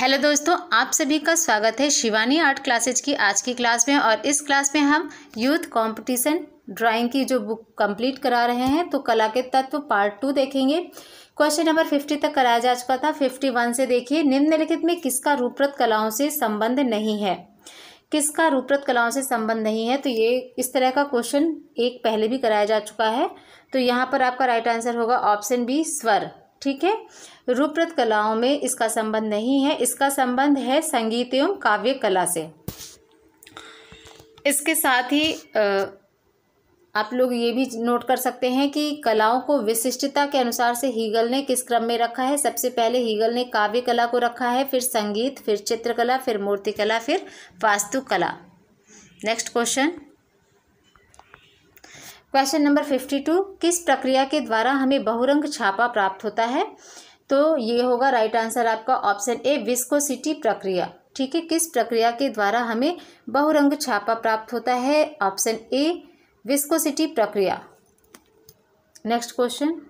Hello दोस्तों, आप सभी का स्वागत है शिवानी आर्ट क्लासेज की आज की क्लास में। और इस क्लास में हम यूथ कंपटीशन ड्राइंग की जो बुक कंप्लीट करा रहे हैं। तो कला के तत्व पार्ट 2 देखेंगे। क्वेश्चन नंबर 50 तक कराया जा चुका था। 51 से देखिए, निम्नलिखित में किसका रूपरत कलाओं से संबंध नहीं है। किसका रूपरत कलाओं से संबंध नहीं है, तो ये इस तरह का क्वेश्चन एक पहले भी कराया जा चुका है। तो यहाँ पर आपका राइट आंसर होगा ऑप्शन बी, स्वर। ठीक है, रूपरत कलाओं में इसका संबंध नहीं है। इसका संबंध है संगीत एवं काव्य कला से। इसके साथ ही आप लोग ये भी नोट कर सकते हैं कि कलाओं को विशिष्टता के अनुसार से हीगल ने किस क्रम में रखा है। सबसे पहले हीगल ने काव्य कला को रखा है, फिर संगीत, फिर चित्रकला, फिर मूर्तिकला, फिर वास्तुकला। नेक्स्ट क्वेश्चन नंबर 52, किस प्रक्रिया के द्वारा हमें बहुरंग छापा प्राप्त होता है। तो ये होगा राइट आंसर आपका ऑप्शन ए, विस्कोसिटी प्रक्रिया। ठीक है, किस प्रक्रिया के द्वारा हमें बहुरंग छापा प्राप्त होता है, ऑप्शन ए, विस्कोसिटी प्रक्रिया। नेक्स्ट क्वेश्चन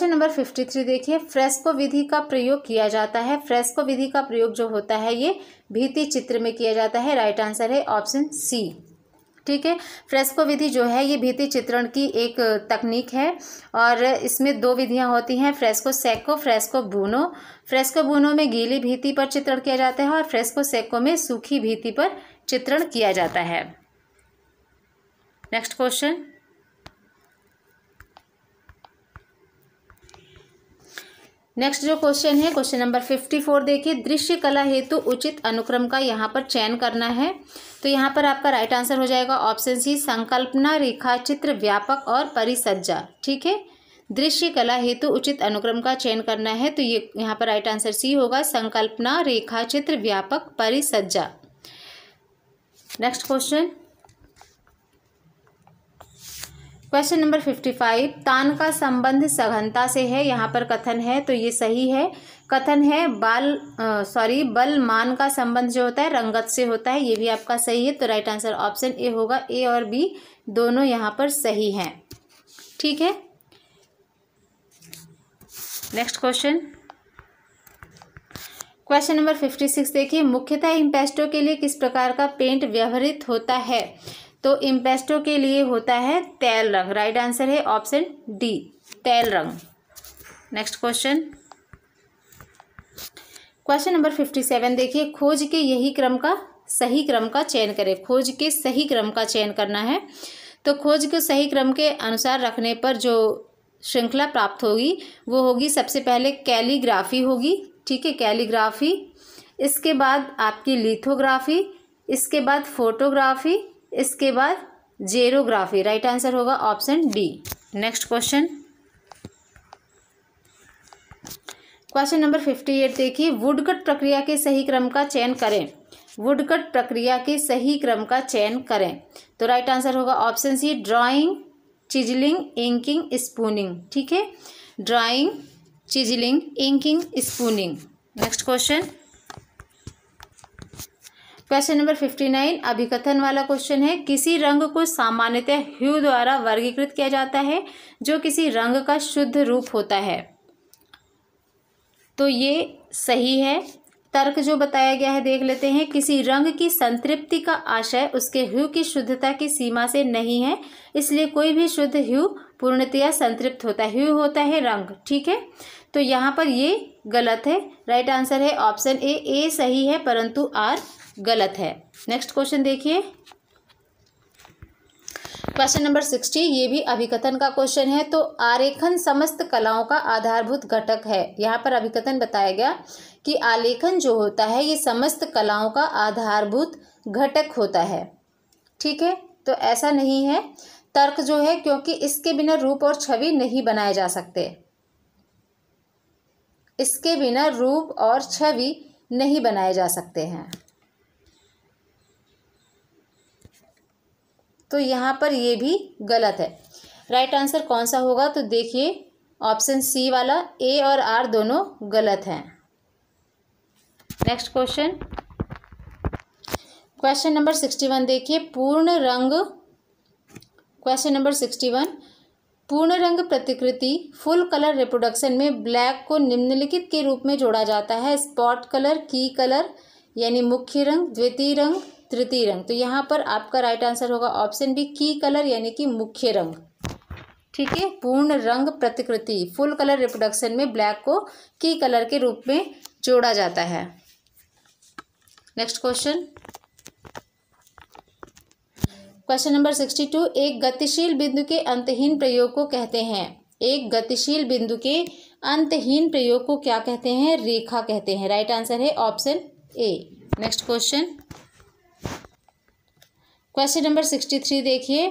नंबर 53 देखिए, फ्रेस्को विधि का प्रयोग किया जाता है। फ्रेस्को विधि का प्रयोग जो होता है ये भित्ति चित्र में किया जाता है। राइट आंसर है ऑप्शन सी। ठीक है, फ्रेस्को विधि जो है ये भित्ति चित्रण की एक तकनीक है और इसमें दो विधियां होती हैं, fresco Seiko, fresco buono. Fresco buono में गीली भित्ति पर चित्रण किया जाता है और फ्रेस्को सेको में सूखी भित्ति पर चित्रण किया जाता है। नेक्स्ट जो क्वेश्चन है, क्वेश्चन नंबर 54 देखिए, दृश्य कला हेतु उचित अनुक्रम का यहाँ पर चयन करना है। तो यहाँ पर आपका राइट आंसर हो जाएगा ऑप्शन सी, संकल्पना, रेखा चित्र, व्यापक और परिसज्जा। ठीक है, दृश्य कला हेतु उचित अनुक्रम का चयन करना है, तो ये यहाँ पर राइट आंसर सी होगा, संकल्पना, रेखा चित्र, व्यापक, परिसज्जा। नेक्स्ट क्वेश्चन नंबर 55, तान का संबंध सघनता से है। यहाँ पर कथन है, तो ये सही है। कथन है बल मान का संबंध जो होता है रंगत से होता है, ये भी आपका सही है। तो राइट आंसर ऑप्शन ए होगा, ए और बी दोनों यहाँ पर सही हैं। ठीक है, नेक्स्ट क्वेश्चन नंबर 56 देखिए, मुख्यतः इम्पेस्टो के लिए किस प्रकार का पेंट व्यवहृत होता है। तो इम्पेस्टो के लिए होता है तेल रंग। राइट आंसर है ऑप्शन डी, तेल रंग। नेक्स्ट क्वेश्चन नंबर 57 देखिए, खोज के सही क्रम का चयन करें। खोज के सही क्रम का चयन करना है। तो खोज के सही क्रम के अनुसार रखने पर जो श्रृंखला प्राप्त होगी वो होगी, सबसे पहले कैलीग्राफी होगी। ठीक है, कैलीग्राफी, इसके बाद आपकी लिथोग्राफी, इसके बाद फोटोग्राफी, इसके बाद जेरोग्राफी। राइट आंसर होगा option D. Next question number 58 देखिए, वुडकट प्रक्रिया के सही क्रम का चयन करें। वुडकट प्रक्रिया के सही क्रम का चयन करें, तो राइट आंसर होगा option C, drawing, chiselling, inking, spooning. ठीक है, drawing, chiselling, inking, spooning. Next question number 59 अभिकथन वाला क्वेश्चन है, किसी रंग को सामान्यतः ह्यू द्वारा वर्गीकृत किया जाता है जो किसी रंग का शुद्ध रूप होता है। तो ये सही है। तर्क जो बताया गया है देख लेते हैं, किसी रंग की संतृप्ति का आशय उसके ह्यू की शुद्धता की सीमा से नहीं है, इसलिए कोई भी शुद्ध ह्यू पूर्णतया संतृप्त होता है। ह्यू होता है रंग। ठीक है, तो यहाँ पर ये गलत है। राइट आंसर है ऑप्शन ए, ए सही है परंतु आर गलत है। नेक्स्ट क्वेश्चन देखिए, क्वेश्चन नंबर 60, ये भी अभिकथन का क्वेश्चन है। तो आरेखन समस्त कलाओं का आधारभूत घटक है। यहाँ पर अभिकथन बताया गया कि आलेखन जो होता है ये समस्त कलाओं का आधारभूत घटक होता है। ठीक है, तो ऐसा नहीं है। तर्क जो है, क्योंकि इसके बिना रूप और छवि नहीं बनाए जा सकते। इसके बिना रूप और छवि नहीं बनाए जा सकते हैं। तो यहाँ पर ये भी गलत है। राइट आंसर कौन सा होगा, तो देखिए ऑप्शन सी वाला, ए और आर दोनों गलत हैं। नेक्स्ट क्वेश्चन नंबर 61 देखिए, पूर्ण रंग। क्वेश्चन नंबर 61, पूर्ण रंग प्रतिकृति फुल कलर रिप्रोडक्शन में ब्लैक को निम्नलिखित के रूप में जोड़ा जाता है। स्पॉट कलर, की कलर यानी मुख्य रंग, द्वितीय रंग, तृतीय रंग। तो यहाँ पर आपका राइट आंसर होगा ऑप्शन बी, की कलर यानी कि मुख्य रंग। ठीक है, पूर्ण रंग प्रतिकृति फुल कलर रिप्रोडक्शन में ब्लैक को की कलर के रूप में जोड़ा जाता है। नेक्स्ट क्वेश्चन, क्वेश्चन नंबर 62, एक गतिशील बिंदु के अंतहीन प्रयोग को कहते हैं। एक गतिशील बिंदु के अंतहीन प्रयोग को क्या कहते हैं? रेखा कहते हैं। राइट आंसर है option A. Next question, question number 63 देखिए,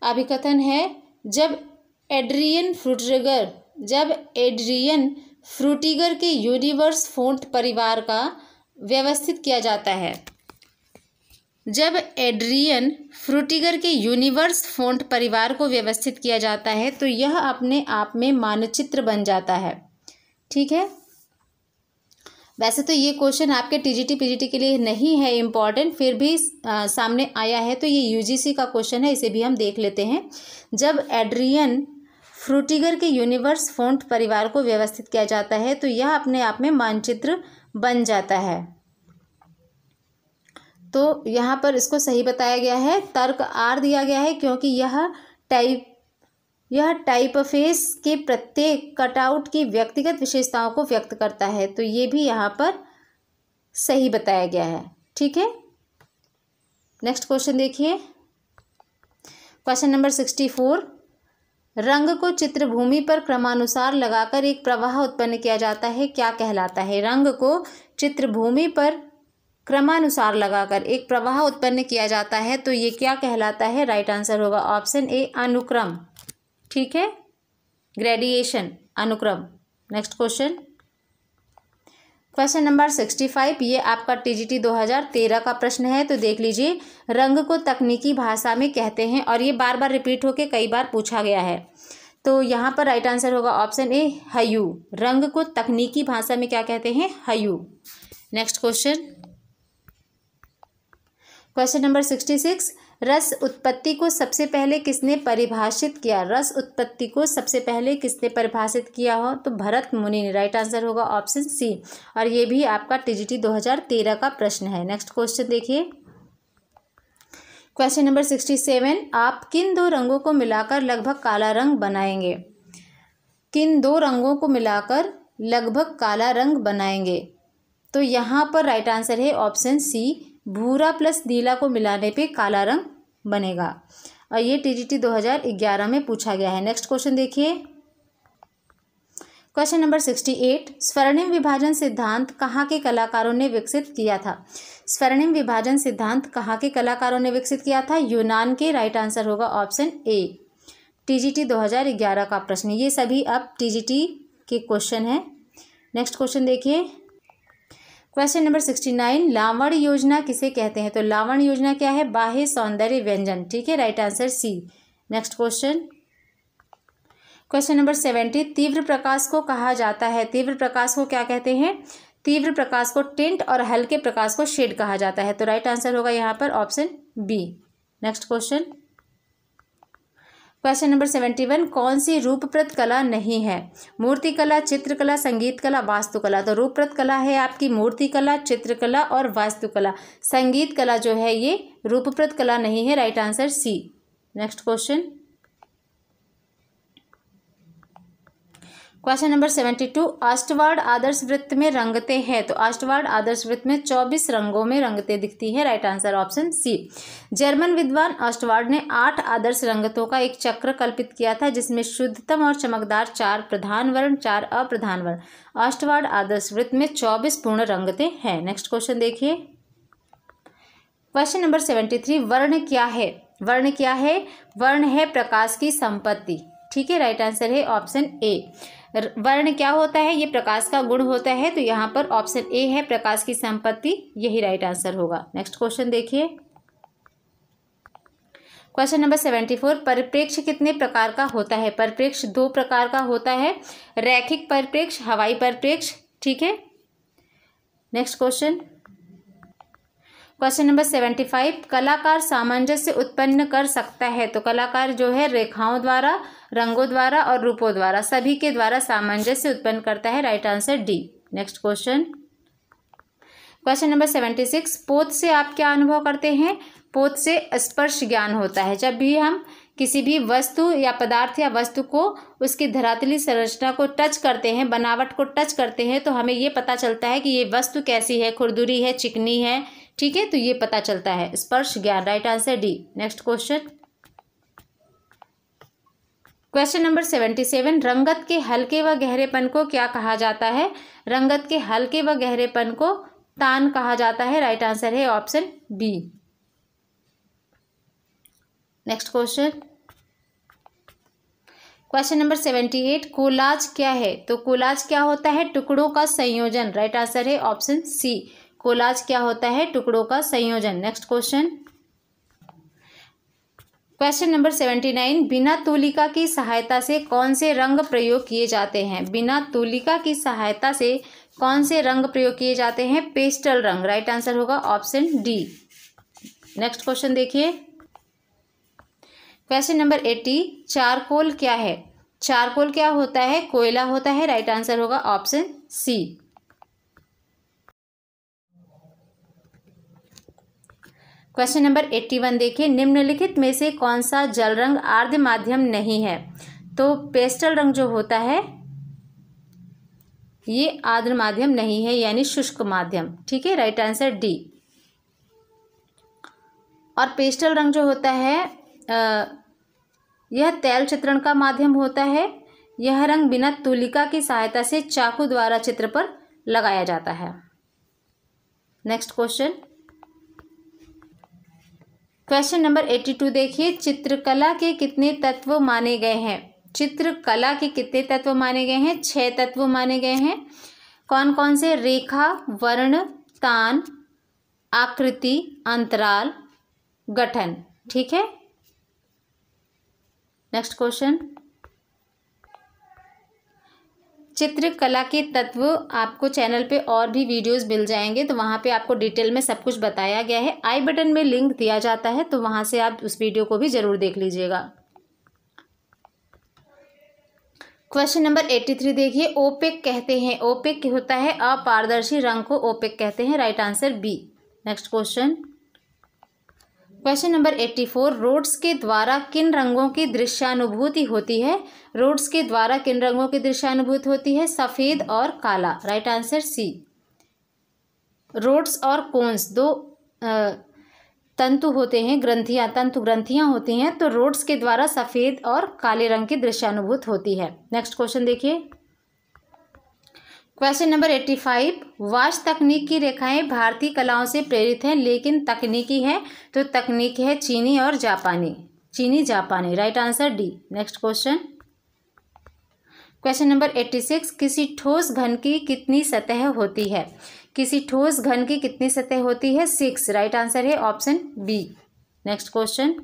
अभिकथन है जब एड्रियन फ्रूटिगर के यूनिवर्स फोंट परिवार का व्यवस्थित किया जाता है। जब एड्रियन फ्रूटिगर के यूनिवर्स फोंट परिवार को व्यवस्थित किया जाता है तो यह अपने आप में मानचित्र बन जाता है। ठीक है, वैसे तो ये क्वेश्चन आपके टीजीटी पीजीटी के लिए नहीं है इम्पॉर्टेंट, फिर भी सामने आया है तो ये यूजीसी का क्वेश्चन है, इसे भी हम देख लेते हैं। जब एड्रियन फ्रूटिगर के यूनिवर्स फोंट परिवार को व्यवस्थित किया जाता है तो यह अपने आप में मानचित्र बन जाता है। तो यहाँ पर इसको सही बताया गया है, तर्क आर दिया गया है क्योंकि यह टाइपफेस के प्रत्येक कटआउट की व्यक्तिगत विशेषताओं को व्यक्त करता है। तो ये भी यहाँ पर सही बताया गया है। ठीक है, नेक्स्ट क्वेश्चन देखिए, क्वेश्चन नंबर 64, रंग को चित्रभूमि पर क्रमानुसार लगाकर एक प्रवाह उत्पन्न किया जाता है, क्या कहलाता है? रंग को चित्रभूमि पर क्रमानुसार लगाकर एक प्रवाह उत्पन्न किया जाता है तो ये क्या कहलाता है? राइट आंसर होगा ऑप्शन ए, अनुक्रम। ठीक है, ग्रेडिएशन, अनुक्रम। नेक्स्ट क्वेश्चन, क्वेश्चन नंबर 65, ये आपका टीजीटी 2013 का प्रश्न है, तो देख लीजिए। रंग को तकनीकी भाषा में कहते हैं, और ये बार बार रिपीट होके कई बार पूछा गया है, तो यहाँ पर राइट आंसर होगा ऑप्शन ए, ह्यू। रंग को तकनीकी भाषा में क्या कहते हैं? ह्यू। नेक्स्ट क्वेश्चन, क्वेश्चन नंबर 66, रस उत्पत्ति को सबसे पहले किसने परिभाषित किया? रस उत्पत्ति को सबसे पहले किसने परिभाषित किया हो? तो भरत मुनि ने। राइट आंसर होगा ऑप्शन सी, और ये भी आपका टीजीटी 2013 का प्रश्न है। नेक्स्ट क्वेश्चन देखिए, क्वेश्चन नंबर 67, आप किन दो रंगों को मिलाकर लगभग काला रंग बनाएंगे? किन दो रंगों को मिलाकर लगभग काला रंग बनाएंगे? तो यहाँ पर राइट आंसर है ऑप्शन सी, भूरा प्लस नीला को मिलाने पे काला रंग बनेगा, और ये टीजीटी 2011 में पूछा गया है। नेक्स्ट क्वेश्चन देखिए, क्वेश्चन नंबर 68, स्वर्णिम विभाजन सिद्धांत कहाँ के कलाकारों ने विकसित किया था? स्वर्णिम विभाजन सिद्धांत कहाँ के कलाकारों ने विकसित किया था? यूनान के। राइट आंसर होगा ऑप्शन ए, टीजीटी 2011 का प्रश्न। ये सभी अब टीजीटी के क्वेश्चन है। नेक्स्ट क्वेश्चन देखिए, क्वेश्चन नंबर 69, लावण्य योजना किसे कहते हैं? तो लावण्य योजना क्या है? बाह्य सौंदर्य व्यंजन। ठीक है, right answer C. Next question, question number 70, तीव्र प्रकाश को कहा जाता है, तीव्र प्रकाश को क्या कहते हैं? तीव्र प्रकाश को टिंट और हल्के प्रकाश को शेड कहा जाता है। तो राइट आंसर होगा यहाँ पर option B. Next question, question number 71, कौन सी रूपप्रत कला नहीं है? मूर्तिकला, चित्रकला, संगीत कला, वास्तुकला। तो रूपप्रत कला है आपकी मूर्तिकला, चित्रकला और वास्तुकला। संगीत कला जो है ये रूपप्रत कला नहीं है। Right answer C. Next question, question number 72, Ostwald आदर्श वृत्त में रंगते हैं। तो अष्टवार्ड आदर्श वृत्त में 24 रंगों में रंगते दिखती है। Right answer option C. German विद्वान अष्टवार्ड ने 8 आदर्श रंगतों का एक चक्र कल्पित किया था, जिसमें शुद्धतम और चमकदार 4 प्रधान वर्ण, 4 अप्रधान वर्ण। अष्टवार्ड आदर्श वृत्त में 24 पूर्ण रंगते हैं। नेक्स्ट क्वेश्चन देखिए, क्वेश्चन नंबर 73, वर्ण क्या है? वर्ण क्या है? वर्ण है प्रकाश की संपत्ति। ठीक है, राइट आंसर है ऑप्शन ए। वर्ण क्या होता है? ये प्रकाश का गुण होता है, तो यहाँ पर ऑप्शन ए है, प्रकाश की संपत्ति, यही राइट आंसर होगा। नेक्स्ट क्वेश्चन देखिए, क्वेश्चन नंबर 74, परिप्रेक्ष्य कितने प्रकार का होता है? परिप्रेक्ष्य 2 प्रकार का होता है, रैखिक परिप्रेक्ष्य, हवाई परिप्रेक्ष्य। ठीक है, नेक्स्ट क्वेश्चन, क्वेश्चन नंबर 75, कलाकार सामंजस्य उत्पन्न कर सकता है। तो कलाकार जो है रेखाओं द्वारा, रंगों द्वारा और रूपों द्वारा, सभी के द्वारा सामंजस्य उत्पन्न करता है। Right answer D. Next question, question number 76, पोत से आप क्या अनुभव करते हैं? पोत से स्पर्श ज्ञान होता है। जब भी हम किसी भी वस्तु या पदार्थ या वस्तु को उसकी धरातली संरचना को टच करते हैं, बनावट को टच करते हैं, तो हमें ये पता चलता है कि ये वस्तु कैसी है, खुरदुरी है, चिकनी है, ठीक है, तो ये पता चलता है, स्पर्श ज्ञान। Right answer D. Next question, question number 77, रंगत के हल्के व गहरेपन को क्या कहा जाता है? रंगत के हल्के व गहरेपन को तान कहा जाता है। राइट आंसर है option B. Next question, question number 78, collage क्या है? तो कोलाज क्या होता है? टुकड़ों का संयोजन। राइट आंसर है ऑप्शन सी। कोलाज क्या होता है? टुकड़ों का संयोजन। नेक्स्ट क्वेश्चन, क्वेश्चन नंबर 79, बिना तूलिका की सहायता से कौन से रंग प्रयोग किए जाते हैं? बिना तूलिका की सहायता से कौन से रंग प्रयोग किए जाते हैं? पेस्टल रंग। राइट आंसर होगा ऑप्शन डी। नेक्स्ट क्वेश्चन देखिए, क्वेश्चन नंबर 80, चारकोल क्या है? चारकोल क्या होता है? कोयला होता है। राइट आंसर होगा ऑप्शन सी। क्वेश्चन नंबर 81 देखिए, निम्नलिखित में से कौन सा जल रंग आर्द्र माध्यम नहीं है? तो पेस्टल रंग जो होता है ये आर्द्र माध्यम नहीं है, यानी शुष्क माध्यम, ठीक है। Right answer D. और पेस्टल रंग जो होता है यह तैल चित्रण का माध्यम होता है। यह रंग बिना तूलिका की सहायता से चाकू द्वारा चित्र पर लगाया जाता है। नेक्स्ट क्वेश्चन, क्वेश्चन नंबर 82 देखिए, चित्रकला के कितने तत्व माने गए हैं? चित्रकला के कितने तत्व माने गए हैं? 6 तत्व माने गए हैं। कौन कौन से? रेखा, वर्ण, तान, आकृति, अंतराल, गठन, ठीक है। नेक्स्ट क्वेश्चन, चित्रकला के तत्व आपको चैनल पे और भी वीडियोस मिल जाएंगे, तो वहाँ पे आपको डिटेल में सब कुछ बताया गया है। आई बटन में लिंक दिया जाता है, तो वहाँ से आप उस वीडियो को भी ज़रूर देख लीजिएगा। क्वेश्चन नंबर 83 देखिए, ओपेक कहते हैं। ओपेक होता है अपारदर्शी रंग को ओपेक कहते हैं। Right answer B. Next question, question number 84, rods के द्वारा किन रंगों की दृश्यानुभूति होती है? रोड्स के द्वारा किन रंगों की दृश्यानुभूति होती है? सफ़ेद और काला। Right answer C. रोड्स और कोन्स दो तंतु होते हैं, ग्रंथियां, तंतु ग्रंथियां होती हैं, तो रोड्स के द्वारा सफ़ेद और काले रंग की दृश्यानुभूति होती है। नेक्स्ट क्वेश्चन देखिए, क्वेश्चन नंबर 85, वाश तकनीक की रेखाएं भारतीय कलाओं से प्रेरित हैं, लेकिन तकनीकी है, तो तकनीक है चीनी और जापानी, चीनी जापानी। Right answer D. Next question, question number 86, किसी ठोस घन की कितनी सतह होती है? किसी ठोस घन की कितनी सतह होती है? 6। राइट आंसर है option B. Next question,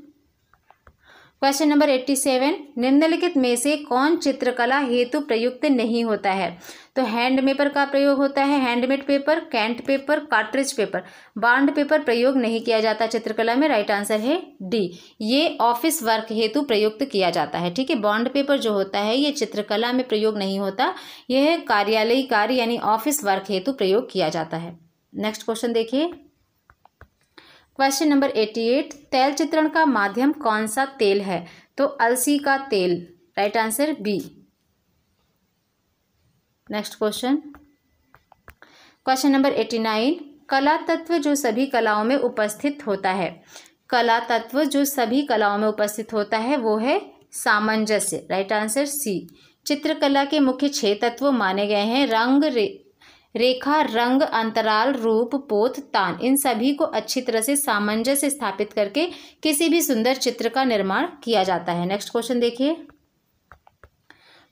question number 87, निम्नलिखित में से कौन चित्रकला हेतु प्रयुक्त नहीं होता है? तो हैंड पेपर का प्रयोग होता है, handmade paper, Kent paper, cartridge paper. Bond paper प्रयोग नहीं किया जाता चित्रकला में। राइट आंसर है डी। ये ऑफिस वर्क हेतु प्रयुक्त किया जाता है, ठीक है। बॉन्ड पेपर जो होता है ये चित्रकला में प्रयोग नहीं होता, यह कार्यालयी कार्य यानी ऑफिस वर्क हेतु प्रयोग किया जाता है। नेक्स्ट क्वेश्चन देखिए, क्वेश्चन नंबर 88, तैल चित्रण का माध्यम कौन सा तेल है? तो अलसी का तेल। Right answer B. Next question, question number 89, कला तत्व जो सभी कलाओं में उपस्थित होता है। कला तत्व जो सभी कलाओं में उपस्थित होता है वो है सामंजस्य। Right answer C. चित्रकला के मुख्य 6 तत्व माने गए हैं, रंग, रेखा, रंग, अंतराल, रूप, पोत, तान। इन सभी को अच्छी तरह से सामंजस्य स्थापित करके किसी भी सुंदर चित्र का निर्माण किया जाता है। नेक्स्ट क्वेश्चन देखिए,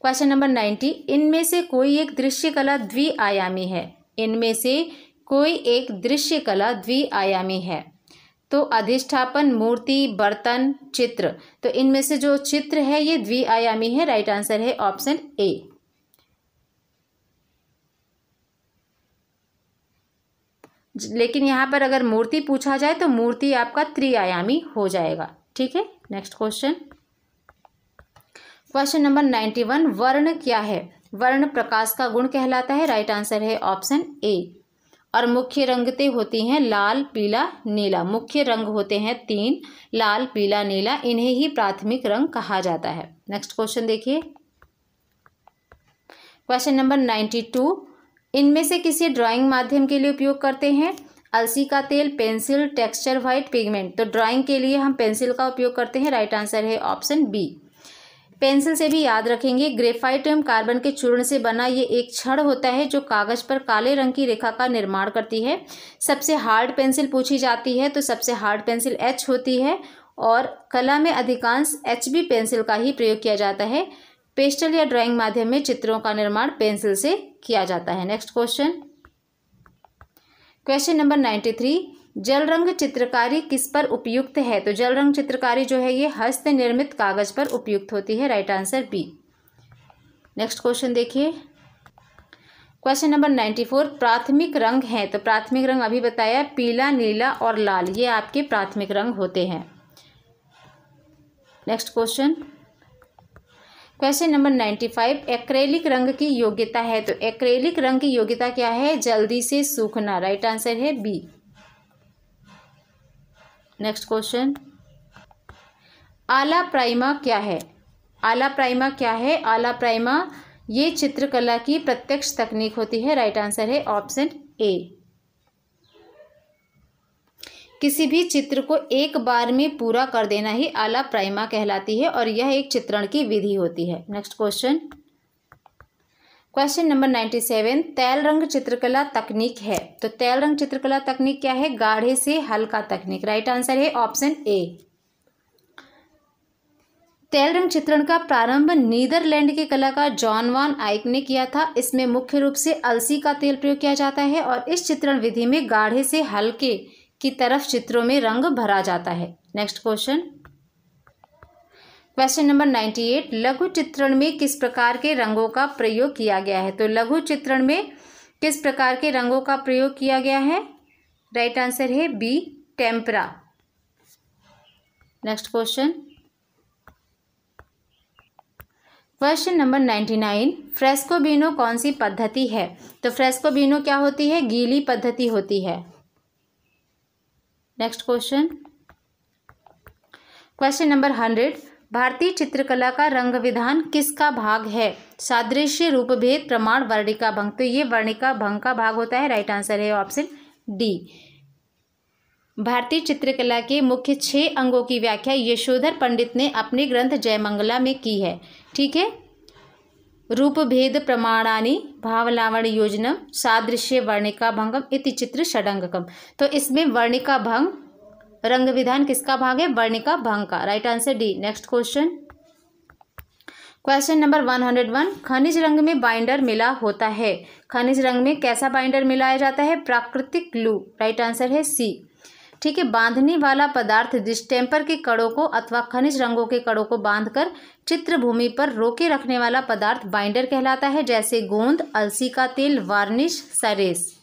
क्वेश्चन नंबर 90, इनमें से कोई एक दृश्य कला द्विआयामी है। इनमें से कोई एक दृश्य कला द्विआयामी है। तो अधिष्ठापन, मूर्ति, बर्तन, चित्र। तो इनमें से जो चित्र है ये द्विआयामी है। राइट आंसर है ऑप्शन ए। लेकिन यहाँ पर अगर मूर्ति पूछा जाए तो मूर्ति आपका त्रिआयामी हो जाएगा। ठीक है, नेक्स्ट क्वेश्चन। क्वेश्चन नंबर 91, वर्ण क्या है? वर्ण प्रकाश का गुण कहलाता है। राइट आंसर है ऑप्शन ए। और मुख्य रंगते होती हैं लाल, पीला, नीला। मुख्य रंग होते हैं 3, लाल, पीला, नीला। इन्हें ही प्राथमिक रंग कहा जाता है। नेक्स्ट क्वेश्चन देखिए, क्वेश्चन नंबर 92, इनमें से किसी ड्राइंग माध्यम के लिए उपयोग करते हैं? अलसी का तेल, पेंसिल, टेक्सचर व्हाइट, पिगमेंट। तो ड्राइंग के लिए हम पेंसिल का उपयोग करते हैं। राइट आंसर है ऑप्शन बी। पेंसिल से भी याद रखेंगे, ग्रेफाइट एवं कार्बन के चूर्ण से बना ये एक छड़ होता है जो कागज पर काले रंग की रेखा का निर्माण करती है। सबसे हार्ड पेंसिल पूछी जाती है तो सबसे हार्ड पेंसिल एच होती है और कला में अधिकांश HB पेंसिल का ही प्रयोग किया जाता है। पेस्टल या ड्राइंग माध्यम में चित्रों का निर्माण पेंसिल से किया जाता है। नेक्स्ट क्वेश्चन, क्वेश्चन नंबर 93, जल रंग चित्रकारी किस पर उपयुक्त है? तो जल रंग चित्रकारी जो है ये हस्त निर्मित कागज पर उपयुक्त होती है। Right answer B. Next question देखिए, क्वेश्चन नंबर 94, प्राथमिक रंग है। तो प्राथमिक रंग अभी बताया, पीला, नीला और लाल, ये आपके प्राथमिक रंग होते हैं। Next question, question number 95, acrylic रंग की योग्यता है। तो एक्रेलिक रंग की योग्यता क्या है? जल्दी से सूखना। राइट आंसर है बी। नेक्स्ट क्वेश्चन, आला प्राइमा क्या है? आला प्राइमा क्या है? आला प्राइमा ये चित्रकला की प्रत्यक्ष तकनीक होती है। राइट आंसर है ऑप्शन ए। किसी भी चित्र को एक बार में पूरा कर देना ही आला प्राइमा कहलाती है और यह एक चित्रण की विधि होती है। नेक्स्ट क्वेश्चन, क्वेश्चन नंबर 97, तैल रंग चित्रकला तकनीक है। तो तैल रंग चित्रकला तकनीक क्या है? गाढ़े से हल्का तकनीक। राइट आंसर है ऑप्शन ए। तैल रंग चित्रण का प्रारंभ नीदरलैंड के कलाकार जॉन वान आइक ने किया था। इसमें मुख्य रूप से अलसी का तेल प्रयोग किया जाता है और इस चित्रण विधि में गाढ़े से हल्के की तरफ चित्रों में रंग भरा जाता है। नेक्स्ट क्वेश्चन, क्वेश्चन नंबर 98, लघु चित्रण में किस प्रकार के रंगों का प्रयोग किया गया है? तो लघु चित्रण में किस प्रकार के रंगों का प्रयोग किया गया है? राइट आंसर है B, tempera. Next question, question number 99, फ्रेस्कोबिनो कौन सी पद्धति है? तो फ्रेस्कोबिनो क्या होती है? गीली पद्धति होती है। नेक्स्ट क्वेश्चन, क्वेश्चन नंबर 100, भारतीय चित्रकला का रंग विधान किसका भाग है? सादृश्य, रूपभेद, प्रमाण, वर्णिका भंग। तो ये वर्णिका भंग का भाग होता है। राइट आंसर है ऑप्शन डी। भारतीय चित्रकला के मुख्य 6 अंगों की व्याख्या यशोधर पंडित ने अपने ग्रंथ जयमंगला में की है। ठीक है, रूपभेद प्रमाणानि भावलावण्य योजनम सादृश्य वर्णिका भंगम इति चित्र षडंगकम। तो इसमें वर्णिका भंग रंग विधान किसका भाग है? वर्णिका भंग का। Right answer D. Next question, question number 101, खनिज रंग में बाइंडर मिला होता है। खनिज रंग में कैसा बाइंडर मिलाया जाता है? प्राकृतिक ग्लू। राइट आंसर है सी। ठीक है, बांधने वाला पदार्थ डिस्टेम्पर के कणों को अथवा खनिज रंगों के कणों को बांधकर चित्र भूमि पर रोके रखने वाला पदार्थ बाइंडर कहलाता है, जैसे गोंद, अलसी का तेल, वार्निश, सरेस।